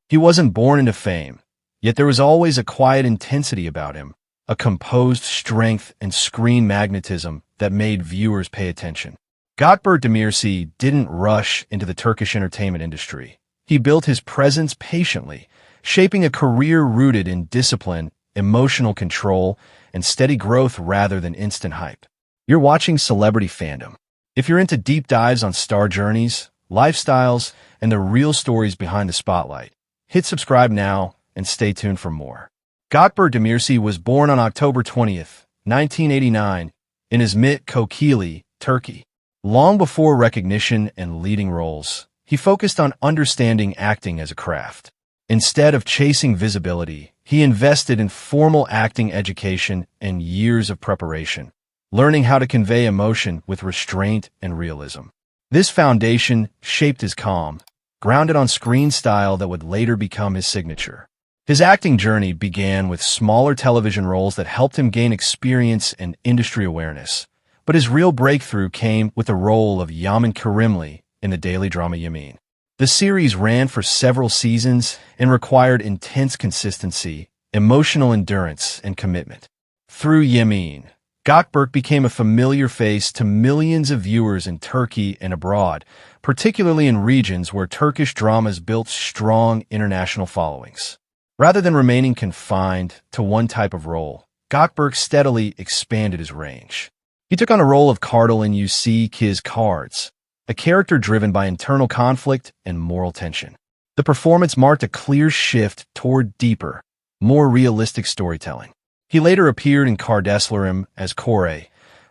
He wasn't born into fame, yet there was always a quiet intensity about him, a composed strength and screen magnetism that made viewers pay attention. Gokberk Demirci didn't rush into the Turkish entertainment industry. He built his presence patiently, shaping a career rooted in discipline, emotional control, and steady growth rather than instant hype. You're watching Celebrity Fandom. If you're into deep dives on star journeys, lifestyles, and the real stories behind the spotlight, hit subscribe now and stay tuned for more. Gokberk Demirci was born on October 20th, 1989, in Izmit, Kocaeli, Turkey. Long before recognition and leading roles, he focused on understanding acting as a craft. Instead of chasing visibility, he invested in formal acting education and years of preparation, learning how to convey emotion with restraint and realism. This foundation shaped his calm, grounded on screen style that would later become his signature. His acting journey began with smaller television roles that helped him gain experience and industry awareness. But his real breakthrough came with the role of Yemin in the daily drama Yemin. The series ran for several seasons and required intense consistency, emotional endurance, and commitment. Through Yemin, Gokberk became a familiar face to millions of viewers in Turkey and abroad, particularly in regions where Turkish dramas built strong international followings. Rather than remaining confined to one type of role, Gokberk steadily expanded his range. He took on a role of Kartal in You See Kiz Cards, a character driven by internal conflict and moral tension. The performance marked a clear shift toward deeper, more realistic storytelling. He later appeared in Kardeşlerim as Kore,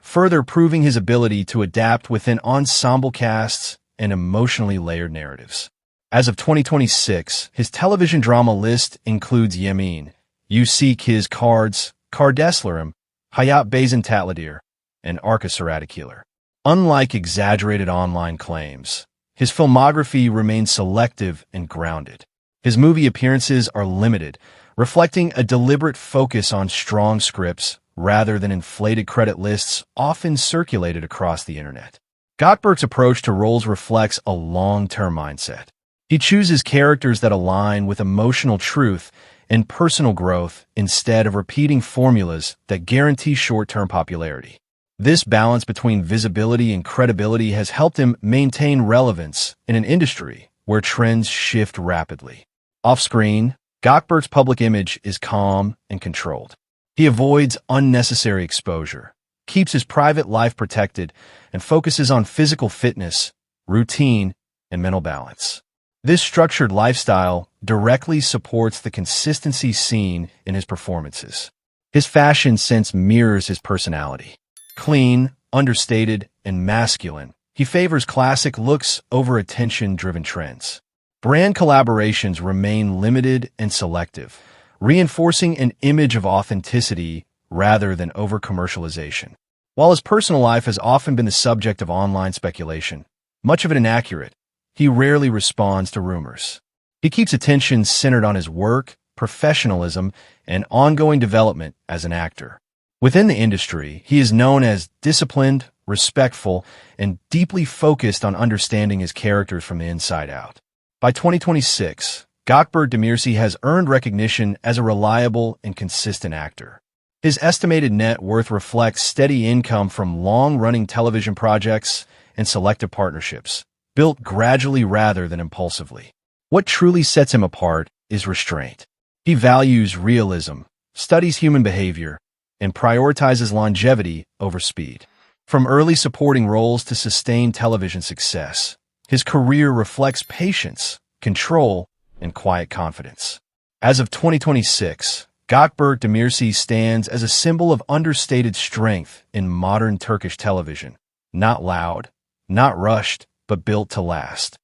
further proving his ability to adapt within ensemble casts and emotionally layered narratives. As of 2026, his television drama list includes Yemin, You See Kiz Cards, Kardeşlerim, Hayat Bazın Tatlıdır, and Arka Sıradakiler. Unlike exaggerated online claims, his filmography remains selective and grounded. His movie appearances are limited, reflecting a deliberate focus on strong scripts rather than inflated credit lists often circulated across the internet. Gokberk's approach to roles reflects a long-term mindset. He chooses characters that align with emotional truth and personal growth instead of repeating formulas that guarantee short-term popularity. This balance between visibility and credibility has helped him maintain relevance in an industry where trends shift rapidly. Off-screen, Gokberk's public image is calm and controlled. He avoids unnecessary exposure, keeps his private life protected, and focuses on physical fitness, routine, and mental balance. This structured lifestyle directly supports the consistency seen in his performances. His fashion sense mirrors his personality. Clean, understated, and masculine, he favors classic looks over attention-driven trends. Brand collaborations remain limited and selective, reinforcing an image of authenticity rather than over-commercialization. While his personal life has often been the subject of online speculation, much of it inaccurate, he rarely responds to rumors. He keeps attention centered on his work, professionalism, and ongoing development as an actor. Within the industry, he is known as disciplined, respectful, and deeply focused on understanding his characters from the inside out. By 2026, Gokberk Demirci has earned recognition as a reliable and consistent actor. His estimated net worth reflects steady income from long-running television projects and selective partnerships, built gradually rather than impulsively. What truly sets him apart is restraint. He values realism, studies human behavior, and prioritizes longevity over speed. From early supporting roles to sustained television success, his career reflects patience, control, and quiet confidence. As of 2026, Gokberk Demirci stands as a symbol of understated strength in modern Turkish television. Not loud, not rushed, but built to last.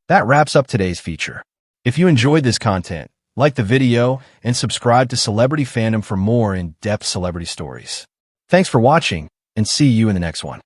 That wraps up today's feature. If you enjoyed this content, like the video and subscribe to Celebrity Fandom for more in-depth celebrity stories. Thanks for watching, and see you in the next one.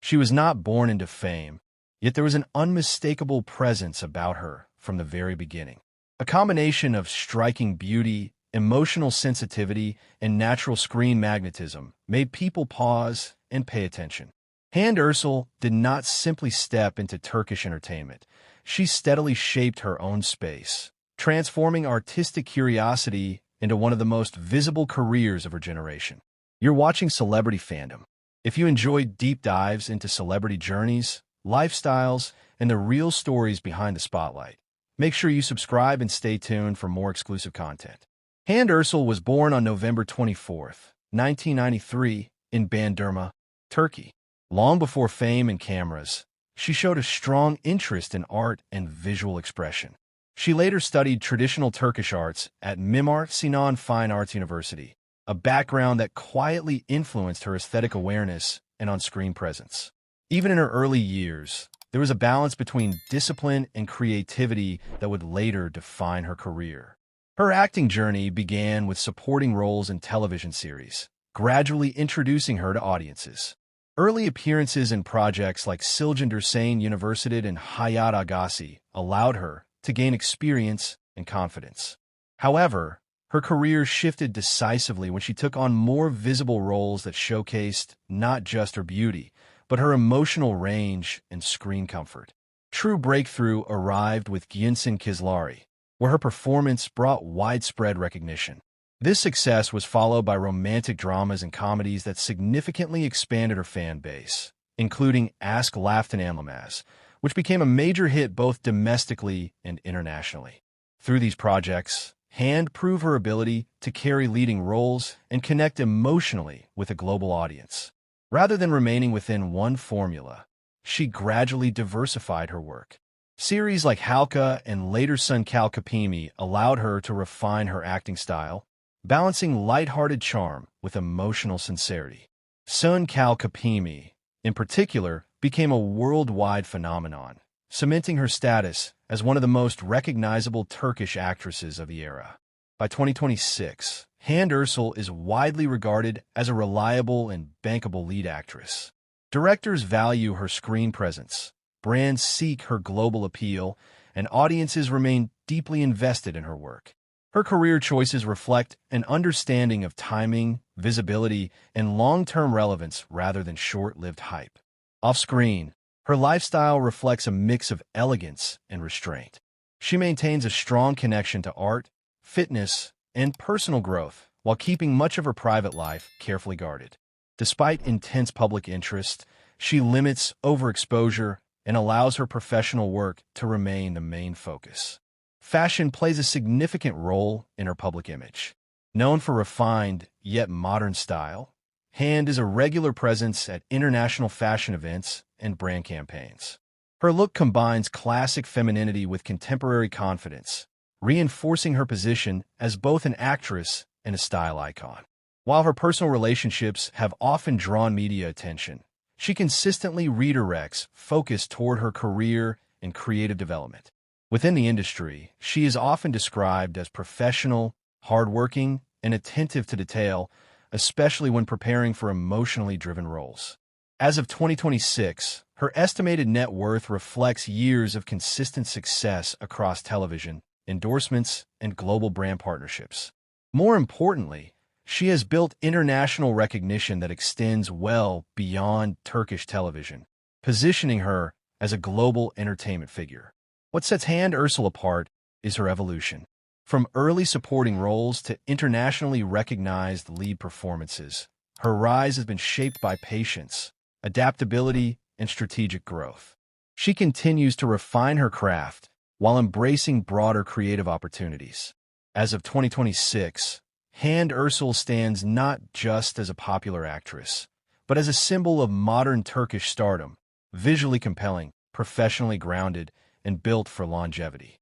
She was not born into fame, yet there was an unmistakable presence about her from the very beginning. A combination of striking beauty, emotional sensitivity, and natural screen magnetism made people pause and pay attention. Hande Ercel did not simply step into Turkish entertainment. She steadily shaped her own space, transforming artistic curiosity into one of the most visible careers of her generation. You're watching Celebrity Fandom. If you enjoyed deep dives into celebrity journeys, lifestyles, and the real stories behind the spotlight, make sure you subscribe and stay tuned for more exclusive content. Hande Ercel was born on November 24th, 1993, in Bandırma, Turkey. Long before fame and cameras, she showed a strong interest in art and visual expression. She later studied traditional Turkish arts at Mimar Sinan Fine Arts University, a background that quietly influenced her aesthetic awareness and on-screen presence. Even in her early years, there was a balance between discipline and creativity that would later define her career. Her acting journey began with supporting roles in television series, gradually introducing her to audiences. Early appearances in projects like Siljan Dursain University and Hayat Agassi allowed her to gain experience and confidence. However, her career shifted decisively when she took on more visible roles that showcased not just her beauty, but her emotional range and screen comfort. True breakthrough arrived with Giyinsin Kızları, where her performance brought widespread recognition. This success was followed by romantic dramas and comedies that significantly expanded her fan base, including Ask Laftan Anlamaz, which became a major hit both domestically and internationally. Through these projects, Hande proved her ability to carry leading roles and connect emotionally with a global audience. Rather than remaining within one formula, she gradually diversified her work. Series like Halka and later Sen Cal Kapimi allowed her to refine her acting style, balancing lighthearted charm with emotional sincerity. Sen Cal Kapimi, in particular, became a worldwide phenomenon, cementing her status as one of the most recognizable Turkish actresses of the era. By 2026, Hande Ercel is widely regarded as a reliable and bankable lead actress. Directors value her screen presence, brands seek her global appeal, and audiences remain deeply invested in her work. Her career choices reflect an understanding of timing, visibility, and long-term relevance rather than short-lived hype. Off-screen, her lifestyle reflects a mix of elegance and restraint. She maintains a strong connection to art, fitness, and personal growth, while keeping much of her private life carefully guarded. Despite intense public interest, she limits overexposure and allows her professional work to remain the main focus. Fashion plays a significant role in her public image. Known for refined yet modern style, Hande is a regular presence at international fashion events and brand campaigns. Her look combines classic femininity with contemporary confidence, reinforcing her position as both an actress and a style icon. While her personal relationships have often drawn media attention, she consistently redirects focus toward her career and creative development. Within the industry, she is often described as professional, hardworking, and attentive to detail, especially when preparing for emotionally driven roles. As of 2026, her estimated net worth reflects years of consistent success across television, endorsements, and global brand partnerships. More importantly, she has built international recognition that extends well beyond Turkish television, positioning her as a global entertainment figure. What sets Hande Ercel apart is her evolution. From early supporting roles to internationally recognized lead performances, her rise has been shaped by patience, adaptability, and strategic growth. She continues to refine her craft while embracing broader creative opportunities. As of 2026, Hande Ercel stands not just as a popular actress, but as a symbol of modern Turkish stardom, visually compelling, professionally grounded, and built for longevity.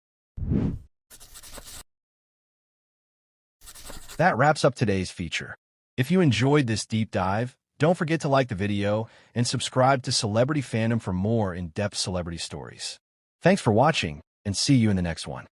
That wraps up today's feature. If you enjoyed this deep dive, don't forget to like the video and subscribe to Celebrity Fandom for more in-depth celebrity stories. Thanks for watching, and see you in the next one.